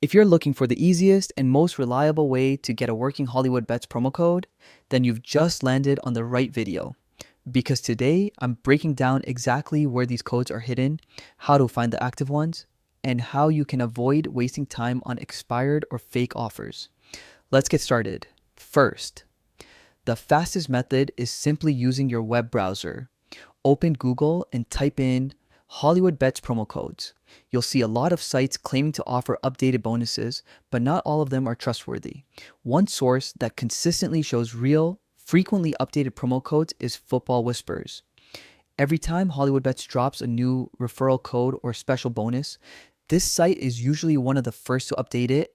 If you're looking for the easiest and most reliable way to get a working Hollywoodbets promo code, then you've just landed on the right video. Because today I'm breaking down exactly where these codes are hidden, how to find the active ones, and how you can avoid wasting time on expired or fake offers. Let's get started. First, the fastest method is simply using your web browser. Open Google and type in Hollywoodbets promo codes. You'll see a lot of sites claiming to offer updated bonuses, but not all of them are trustworthy. One source that consistently shows real, frequently updated promo codes is Football Whispers. Every time Hollywoodbets drops a new referral code or special bonus, this site is usually one of the first to update it.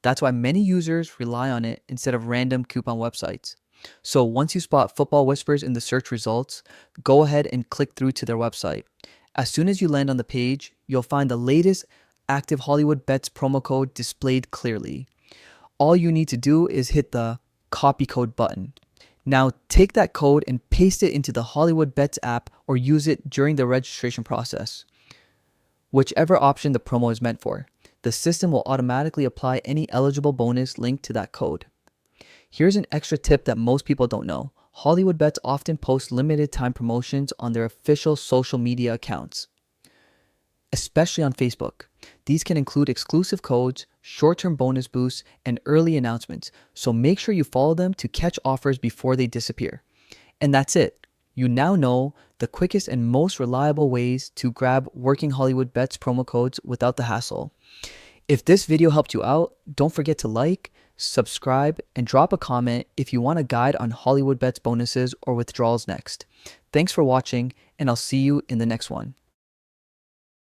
That's why many users rely on it instead of random coupon websites. So once you spot Football Whispers in the search results, go ahead and click through to their website. As soon as you land on the page, you'll find the latest active Hollywoodbets promo code displayed clearly. All you need to do is hit the copy code button. Now take that code and paste it into the Hollywoodbets app or use it during the registration process. Whichever option the promo is meant for, the system will automatically apply any eligible bonus linked to that code. Here's an extra tip that most people don't know. Hollywoodbets often post limited time promotions on their official social media accounts, especially on Facebook. These can include exclusive codes, short-term bonus boosts, and early announcements, so make sure you follow them to catch offers before they disappear. And that's it. You now know the quickest and most reliable ways to grab working Hollywoodbets promo codes without the hassle. If this video helped you out, don't forget to like, subscribe, and drop a comment if you want a guide on Hollywoodbets bonuses or withdrawals next. Thanks for watching, and I'll see you in the next one.